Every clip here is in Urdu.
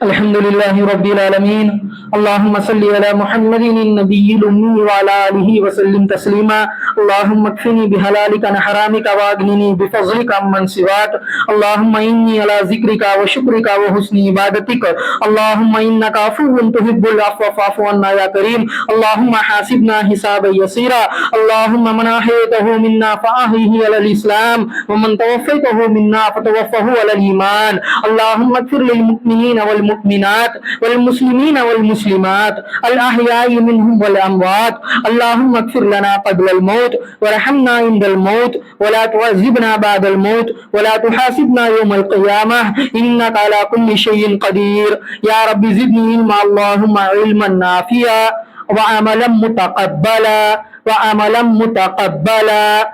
الحمد لله رب العالمين اللهم صل على محمد النبي الأمي وعلى آله وسلم تسليما اللهم اكفني بحلالك عن حرامك واغنني بفضلك عمن سواك اللهم إني على ذكرك وشكرك وحسن عبادتك اللهم إنك عفو تحب العفو فاعف عنا يا كريم اللهم حاسبنا حسابا يسيرا اللهم من أحييته منا فأحيه على الإسلام ومن توفيته منا فتوفه على الإيمان اللهم اغفر للمؤمنين والمؤمنات والمسلمين والمسلمات الأحياء منهم والأموات اللهم اغفر لنا قبل الموت وارحمنا عند الموت ولا تعذبنا بعد الموت ولا تحاسبنا يوم القيامة إنك على كل شيء قدير يا رب زدني علما اللهم علما نافعا وعملا متقبلا وعملا متقبلا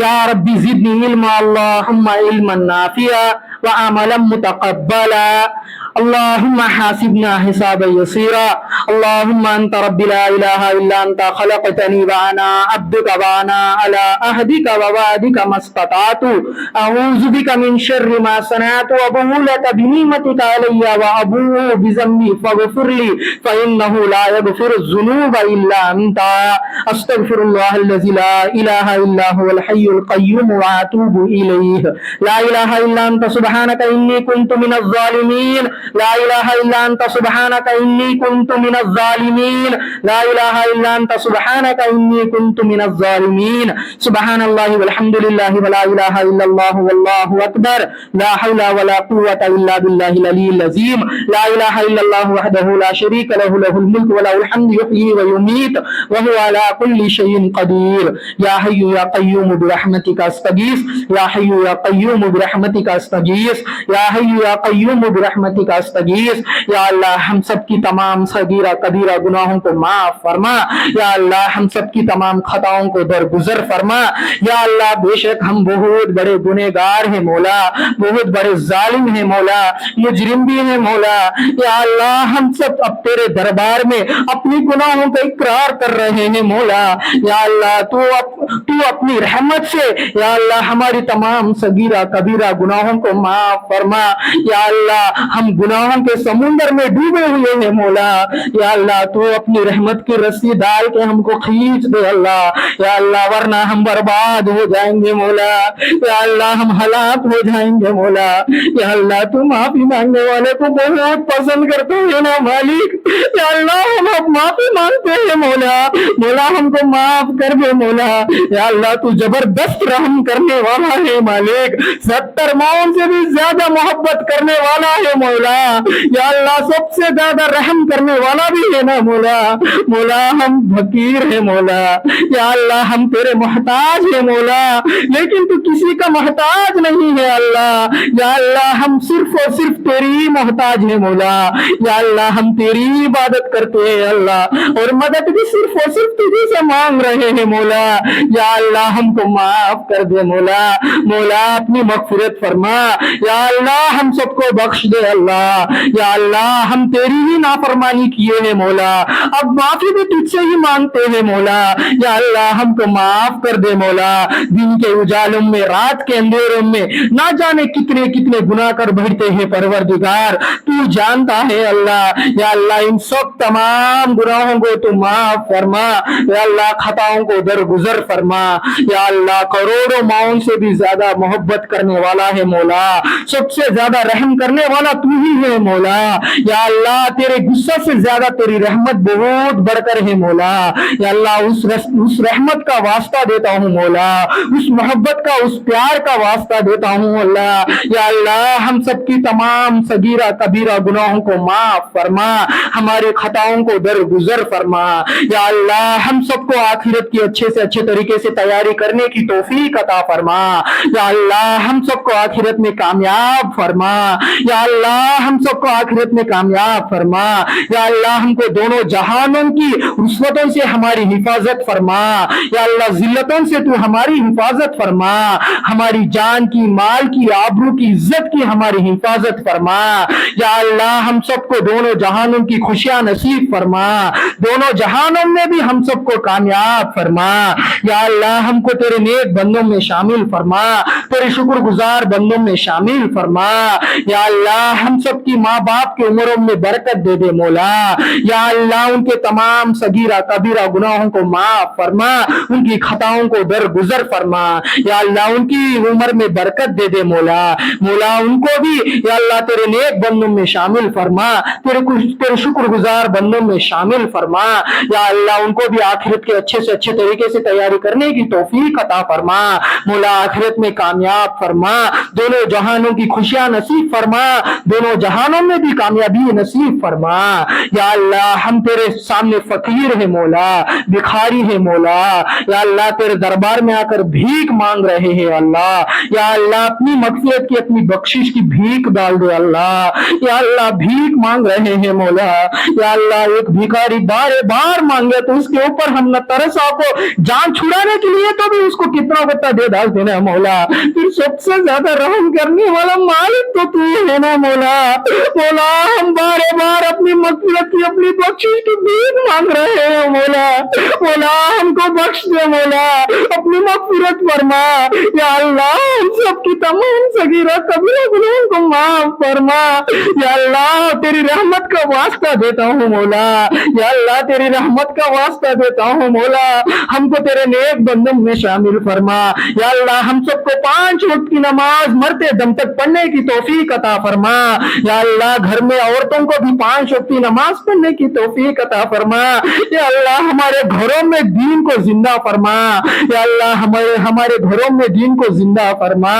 يا رب زدني علما اللهم علما نافعا وعملا متقبلا اللهم حاسبنا حسابا يسيرا اللهم أنت رب لا إله إلا أنت خلقتني وأنا عبدك وأنا على عهدك ووعدك ما استطعت أعوذ بك من شر ما صنعت وأبوء لك بنعمتك علي وأبوء بذنبي فاغفر لي فإنه لا يغفر الذنوب إلا أنت أستغفر الله الذي لا إله إلا هو الحي القيوم وأتوب إليه لا إله إلا أنت سبحانك إني كنت من الظالمين لا إله إلا أنت سبحانك إني كنت من الظالمين لا إله إلا أنت سبحانك إني كنت من الظالمين سبحان الله والحمد لله ولا إله إلا الله والله أكبر لا حول ولا قوة إلا بالله العلي العظيم لا إله إلا الله وحده لا شريك له له الملك وله الحمد يحيي ويميت وهو على كل شيء قدير يا حي يا قيوم برحمتك أستغيث يا حي يا قيوم برحمتك أستغيث يا حي يا قيوم برحمتك استغیث یا اللہ ہم سب کی تمام صغیرہ کبیرہ گناہوں کو معاف فرما یا اللہ ہم سب کی تمام خطاؤں کو درگزر فرما یا اللہ بے شک ہم بہت بڑے گنہگار ہیں مولا بہت بڑے ظالم ہیں مولا مجرم بھی ہیں مولا یا اللہ ہم سب اب تیرے دربار میں اپنی گناہوں کا اقرار کر رہے ہیں مولا یا اللہ تو اپنی رحمت سے یا اللہ ہماری تمام صغیرہ کبیرہ گناہوں کو معاف فرما یا اللہ ہم گناہوں کے سمندر میں ڈوبے ہوئے ہیں مولا یا اللہ تو اپنی رحمت کی رسی ڈال کے ہم کو کھینچ دے اللہ یا اللہ ورنہ ہم برباد ہو جائیں گے مولا یا اللہ ہم ہلاک ہو جائیں گے مولا یا اللہ تو معافی مانگنے والے کو بہت پسند کرتے ہیں نا مالک یا اللہ ہم اب معافی مانگتے ہیں مولا مولا ہم کو معاف کر دے مولا یا اللہ تو زبردست رحم کرنے والا ہے مالک 70 ماؤں سے بھی زیادہ محبت کرنے والا ہے مولا یا اللہ سب سے زیادہ رحم کرنے والا بھی ہے نا مولا مولا ہم فقیر ہیں مولا یا اللہ ہم تیرے محتاج ہیں مولا لیکن تو کسی کا محتاج نہیں ہے اللہ یا اللہ ہم صرف اور صرف تیری محتاج ہیں مولا یا اللہ ہم تیری عبادت کرتے ہیں اللہ اور مدد بھی صرف اور صرف تجھی سے مانگ رہے ہیں مولا یا اللہ ہم کو معاف کر دے مولا مولا اپنی مغفرت فرما یا اللہ ہم سب کو بخش دے اللہ یا اللہ ہم تیری ہی نافرمانی کیے ہیں مولا اب معافی بھی تجھ سے ہی مانگتے ہیں مولا یا اللہ ہم کو معاف کر دے مولا دن کے اجالوں میں رات کے اندھیروں میں نہ جانے کتنے کتنے گناہ کر بڑھتے ہیں پروردگار تو جانتا ہے اللہ یا اللہ ان سب تمام گناہوں کو تو معاف فرما یا اللہ خطاؤں کو درگزر فرما یا اللہ کروڑوں ماؤں سے بھی زیادہ محبت کرنے والا ہے مولا سب سے زیادہ رحم کرنے والا تو ہی ہے مولا یا اللہ تیرے غصہ سے زیادہ تیری رحمت بہت بڑھ کر ہے مولا یا اللہ اس رحمت کا واسطہ دیتا ہوں مولا اس محبت کا اس پیار کا واسطہ دیتا ہوں اللہ یا اللہ ہم سب کی تمام صغیرہ کبیرہ گناہوں کو معاف فرما ہماری خطاؤں کو درگزر فرما یا اللہ ہم سب کو آخرت کی اچھے سے اچھے طریقے سے تیاری کرنے کی توفیق عطا فرما یا اللہ ہم سب کو آخرت میں کامیاب فرما یا اللہ ہم سب کو آخرت میں کامیاب فرما یا اللہ ہم کو دونوں جہانوں کی رسوتوں سے ہماری حفاظت فرما یا اللہ ذلتوں سے تو ہماری حفاظت فرما ہماری جان کی مال کی آبرو کی عزت کی ہماری حفاظت فرما یا اللہ ہم سب کو دونوں جہانوں کی خوشیاں نصیب فرما، دونوں جہانوں میں بھی ہم سب کو کامیاب فرما۔ یا اللہ ہم کو تیرے نیک بندوں میں شامل فرما، تیرے شکر گزار بندوں میں شامل فرما۔ یا اللہ ہم سب کی ماں باپ کی عمروں میں برکت دے دے مولا۔ یا اللہ ان کے تمام صغیرہ کبیرہ گناہوں کو معاف فرما، ان کی خطاؤں کو درگزر فرما۔ یا اللہ ان کی عمر میں برکت دے دے مولا۔ مولا ان کو بھی یا اللہ تیرے نیک بندوں میں شامل فرما، تیرے شکر گزار بندوں میں شامل فرما۔ یا اللہ ان کو بھی آخرت کے اچھے سے اچھے طریقے سے تیاری کرنے کی توفیق عطا فرما۔ مولا آخرت میں کامیاب فرما، دونوں جہانوں کی خوشیاں نصیب فرما، دونوں جہانوں میں بھی کامیابی نصیب فرما۔ یا اللہ ہم تیرے سامنے فقیر ہیں مولا، بھکاری ہیں مولا۔ یا اللہ تیرے دربار میں آ کر بھیک مانگ رہے ہیں اللہ۔ یا اللہ اپنی مغفرت کی اپنی بخشش کی بھیک ڈال دے اللہ۔ یا اللہ بھیک مانگ رہے ہیں مولا۔ یا اللہ ایک بھکاری بار بار مانگے تو اس کے اوپر ہم نہ ترس کو جان چھڑانے کے لیے تو بھی اس کو کتنا بتا دے ڈال دینا مولا۔ پھر سب سے زیادہ رحم کرنے والا مالک تو تو ہے نا مولا۔ مولا ہم بار بار اپنی مغفرت کی اپنی بخشش کی بھیک مانگ رہے ہیں مولا۔ مولا ہم کو بخش دے مولا، اپنی مغفرت فرما۔ یا اللہ ہم سب کی تمام صغیرہ کبیرہ گناہوں کو معاف فرما۔ یا اللہ تیری رحمت کا واسطہ دیتا ہوں مولا۔ یا اللہ تیری رحمت کا واسطہ دیتا ہوں مولا، ہم کو تیرے نیک بندوں میں شامل فرما۔ یا اللہ ہم سب کو 5 وقت کی نماز مرتے دم تک پڑھنے کی توفیق عطا فرما۔ یا اللہ گھر میں عورتوں کو بھی 5 وقت کی نماز پڑھنے کی توفیق عطا فرما۔ یا اللہ ہمارے گھروں میں دین کو زندہ فرما۔ یا اللہ ہمارے گھروں میں دین کو زندہ فرما۔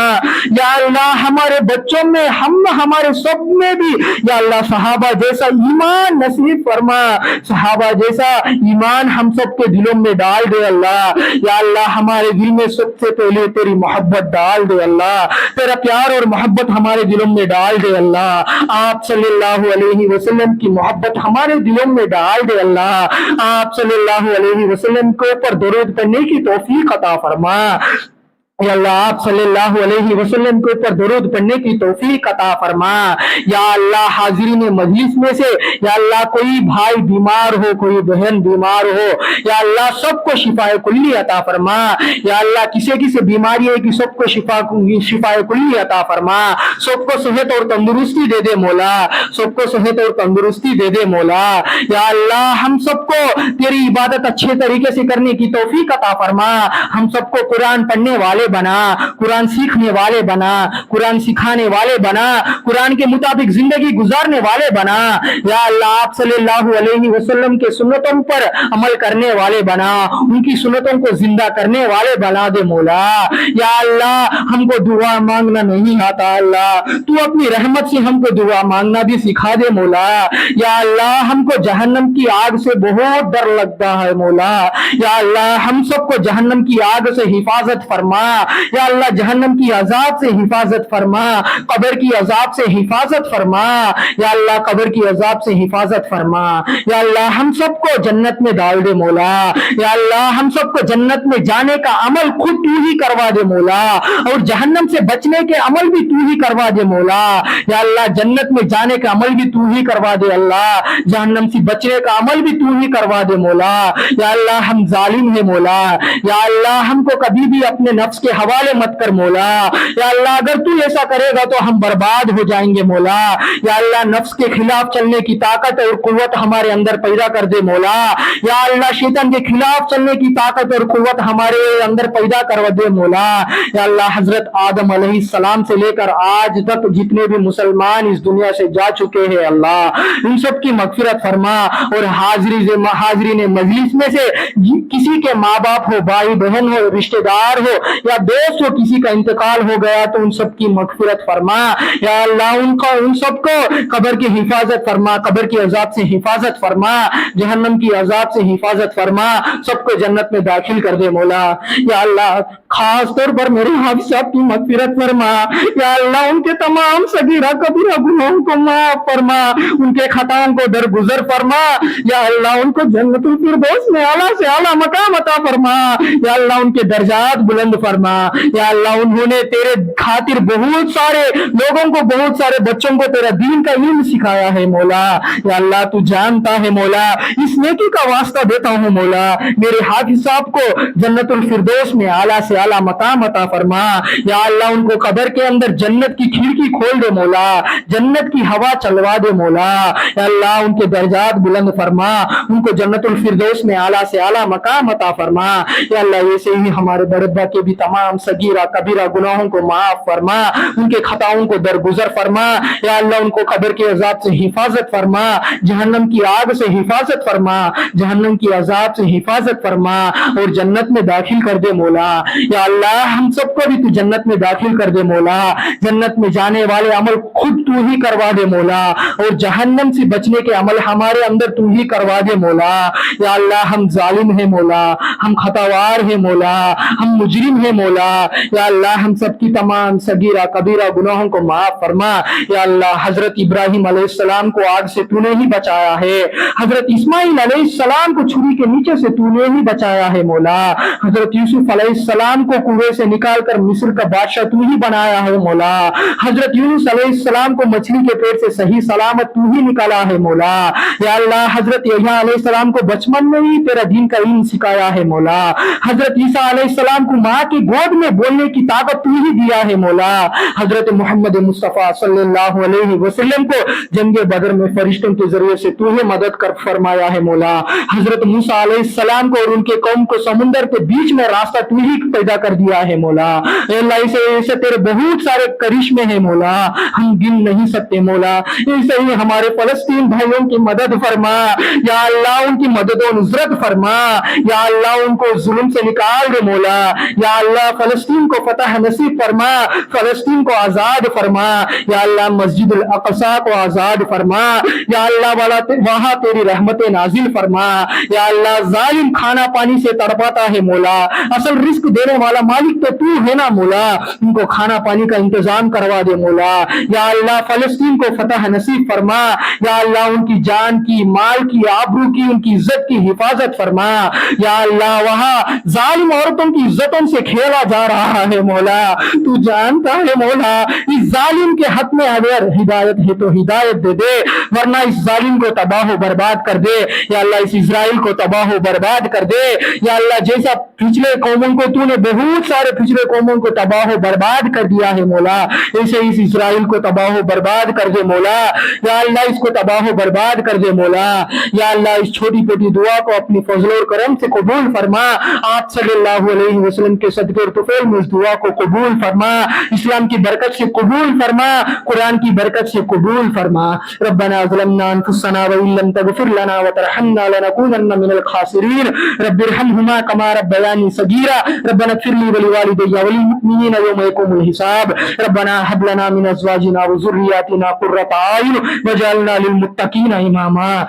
یا اللہ ہمارے بچوں میں ہمارے سب میں بھی یا اللہ صحابہ جیسا ایمان نصیب فرما، صحابہ جیسا ایمان ہم سب کے دلوں میں ڈال دے اللہ۔ یا اللہ ہمارے دل میں سب سے پہلے تیری محبت ڈال دے اللہ، تیرا پیار اور محبت ہمارے دلوں میں ڈال دے اللہ۔ آپ صلی اللہ علیہ وسلم کی محبت ہمارے دلوں میں ڈال دے اللہ۔ آپ صلی اللہ علیہ وسلم کے اوپر درود پڑھنے کی توفیق عطا فرما۔ یا اللہ آپ صلی اللہ علیہ وسلم کے اوپر درود پڑھنے کی توفیق عطا فرما۔ یا اللہ حاضرین مجلس میں سے یا اللہ کوئی بھائی بیمار ہو، کوئی بہن بیمار ہو، یا اللہ سب کو شفائے کلی عطا فرما۔ یا اللہ کسی بیماری ہے کہ سب کو شفائے کلی عطا فرما، سب کو صحت اور تندرستی دے دے مولا، سب کو صحت اور تندرستی دے دے مولا۔ یا اللہ ہم سب کو تیری عبادت اچھے طریقے سے کرنے کی توفیق عطا فرما، ہم سب کو قرآن پڑھنے والے بنا، قرآن سیکھنے والے بنا، قرآن سکھانے والے بنا، قرآن کے مطابق زندگی گزارنے والے بنا۔ یا اللہ آپ صلی اللہ علیہ وسلم کے سنتوں پر عمل کرنے والے بنا، ان کی سنتوں کو زندہ کرنے والے بنا دے مولا۔ یا اللہ ہم کو دعا مانگنا نہیں آتا اللہ، تو اپنی رحمت سے ہم کو دعا مانگنا بھی سکھا دے مولا۔ یا اللہ ہم کو جہنم کی آگ سے بہت ڈر لگتا ہے مولا۔ یا اللہ ہم سب کو جہنم کی آگ سے حفاظت فرما۔ یا اللہ جہنم کی عذاب سے حفاظت فرما، قبر کی عذاب سے حفاظت فرما۔ یا اللہ قبر کی عذاب سے حفاظت فرما۔ یا اللہ ہم سب کو جنت میں ڈال دے مولا۔ یا اللہ ہم سب کو جنت میں جانے کا عمل خود تو ہی کروا دے مولا، اور جہنم سے بچنے کے عمل بھی تو ہی کروا دے مولا۔ یا اللہ جنت میں جانے کا عمل بھی تو ہی کروا دے اللہ، جہنم سے بچنے کا عمل بھی تو ہی کروا دے مولا۔ یا اللہ ہم ظالم ہیں مولا، یا اللہ ہم کو کبھی بھی اپنے نفس کے حوالے مت کر مولا۔ یا اللہ اگر تو ایسا کرے گا تو ہم برباد ہو جائیں گے مولا۔ یا اللہ نفس کے خلاف چلنے کی طاقت اور قوت ہمارے اندر پیدا کر دے مولا۔ یا اللہ شیطان کے خلاف چلنے کی طاقت اور قوت ہمارے اندر پیدا کر دے مولا۔ یا اللہ حضرت آدم علیہ السلام سے لے کر آج تک جتنے بھی مسلمان اس دنیا سے جا چکے ہیں اللہ ان سب کی مغفرت فرما، اور حاضرین مجلس میں سے کسی کے ماں باپ ہو، بھائی بہن ہو، رشتہ دار ہو یا دوست ہو، کسی کا انتقال ہو گیا تو ان سب کی مغفرت فرما۔ یا اللہ ان سب کو قبر کی حفاظت فرما، قبر کی عذاب سے حفاظت فرما، جہنم کی عذاب سے حفاظت فرما، سب کو جنت میں داخل کر دے مولا۔ یا اللہ خاص طور پر میرے حافظ صاحب کی مغفرت فرما۔ یا اللہ ان کے تمام صغیرہ کبیرہ گناہوں کو معاف فرما، ان کے خطاؤں کو درگزر فرما۔ یا اللہ ان کو جنت الفردوس میں اعلیٰ سے اعلیٰ مقام عطا فرما۔ یا اللہ ان کے درجات بلند فرما۔ فرما. یا اللہ انہوں نے تیرے خاطر بہت سارے لوگوں کو, بہت سارے بچوں کو تیرا دین کا علم سکھایا ہے مولا. یا اللہ تو جانتا ہے مولا, اس نیکی کا واسطہ دیتا ہوں مولا, میرے حافظ صاحب کو جنت الفردوس میں اعلیٰ سے اعلیٰ مقام عطا فرما. یا اللہ ان کو قبر کے اندر جنت کی کھڑکی کھول دے مولا, جنت کی ہوا چلوا دے مولا. یا اللہ ان کے درجات بلند فرما, ان کو جنت الفردوس میں اعلیٰ سے اعلیٰ مقام عطا فرما. یا اللہ ایسے ہی ہمارے بڑے کے بھی تمام صغیرہ کبیرہ گناہوں کو معاف فرما, ان کے خطاؤں کو درگزر فرما. یا اللہ ان کو قبر کے عذاب سے حفاظت فرما, جہنم کی آگ سے حفاظت فرما, جہنم کی عذاب سے حفاظت فرما اور جنت میں داخل کر دے مولا. یا اللہ ہم سب کو بھی تو جنت میں داخل کر دے مولا. جنت میں جانے والے عمل خود تو ہی کروا دے مولا, اور جہنم سے بچنے کے عمل ہمارے اندر تو ہی کروا دے مولا. یا اللہ ہم ظالم ہیں مولا, ہم خطاوار ہیں مولا, ہم مجرم ہیں مولا. یا اللہ ہم سب کی تمام صغیرہ کبیرہ گناہوں کو معاف فرما. یا اللہ حضرت ابراہیم علیہ السلام کو آگ سے تو نے ہی بچایا ہے, حضرت اسماعیل علیہ السلام کو چھری کے نیچے سے تو نے ہی بچایا ہے مولا, حضرت یوسف علیہ السلام کو کنویں سے نکال کر مصر کا بادشاہ تو ہی بنایا ہے مولا, حضرت یونس علیہ السلام کو مچھلی کے پیٹ سے صحیح سلامت تو ہی نکالا ہے مولا. یا اللہ حضرت یحییٰ علیہ السلام کو بچپن میں ہی تیرا دین کا علم سکھایا ہے مولا, حضرت عیسیٰ علیہ السلام کو ماں کی گود میں بولنے کی طاقت تو ہی دیا ہے مولا, حضرت محمد مصطفیٰ صلی اللہ علیہ وسلم کو جنگ بدر میں فرشتوں کے ذریعے سے تو ہی مدد کر فرمایا ہے مولا, حضرت موسیٰ علیہ السلام کو اور ان کے قوم کو سمندر کے بیچ میں راستہ تو ہی پیدا کر دیا ہے مولا. اے اللہ ایسے تیرے بہت سارے کرشمے ہیں مولا, ہم گن نہیں سکتے مولا. ایسے ہی ہمارے فلسطین بھائیوں کی مدد فرما. یا اللہ ان کی مدد و نصرت فرما. یا اللہ ان کو ظلم سے نکال دے مولا. یا اللہ فلسطین کو فتح نصیب فرما, فلسطین کو آزاد فرما. یا اللہ مسجد الاقصی کو آزاد فرما. یا اللہ وہاں تیری رحمت نازل فرما. یا اللہ ظالم کھانا پانی سے تڑپاتا ہے مولا, اصل رزق دینے والا مالک تو تو ہے نا مولا, ان کو کھانا پانی کا انتظام کروا دے مولا. یا اللہ فلسطین کو فتح نصیب فرما. یا اللہ ان کی جان کی, مال کی, آبرو کی, ان کی عزت کی حفاظت فرما. یا اللہ وہاں ظالم عورتوں کی عزتوں سے کھیلا جا رہا ہے مولا, تو جانتا ہے مولا. اس ظالم کے حق میں اگر ہدایت ہے تو ہدایت دے دے, ورنہ اس ظالم کو تباہ و برباد کر دے. یا اللہ اس اسرائیل کو تباہ و برباد کر دے. یا اللہ جیسا پچھلے قوموں کو تو نے بہت سارے پچھلے قوموں کو تباہ و برباد کر دیا ہے مولا, ایسے اس اسرائیل کو تباہ و برباد کر دے مولا. یا اللہ اس کو تباہ و برباد کر دے مولا. یا اللہ اس چھوٹی چھوٹی دعا کو اپنی فضل اور کرم سے قبول فرما. آپ صلی اللہ علیہ وسلم کے صدقے اور طفیل میں اس دعا کو قبول فرما, اسلام کی برکت سے قبول فرما, قرآن کی برکت سے قبول فرما. ربنا ظلمنا انفسنا وان لم تغفر لنا وترحمنا لنكونن من الخاسرين. رب ارحمهما كما ربياني صغيرا. ربنا اغفر لي ولوالدي وللمؤمنين يوم يقوم الحساب. ربنا هب لنا من ازواجنا وذرياتنا قرة اعين واجعلنا للمتقين اماما.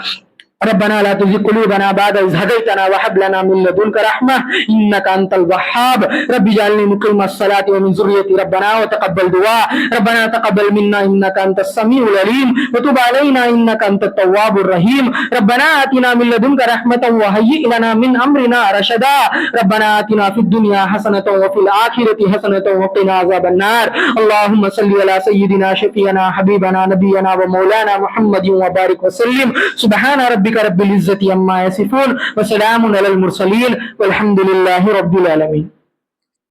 ربنا لا تزغ قلوبنا بعد إذ هديتنا وهب لنا من لدنك رحمة إنك أنت الوهاب. رب اجعلني مقيم الصلاة ومن ذريتي ربنا وتقبل دعاء. ربنا تقبل منا إنك أنت السميع العليم وتب علينا إنك أنت التواب الرحيم. ربنا آتنا من لدنك رحمة وهيئ لنا من أمرنا رشدا. ربنا آتنا في الدنيا حسنة وفي الآخرة حسنة وقنا عذاب النار. اللهم صل على سيدنا شفيعنا حبيبنا نبينا ومولانا محمد وبارك وسلم. سبحان ربك رب العزة عما يصفون وسلام على المرسلين والحمد لله رب العالمين.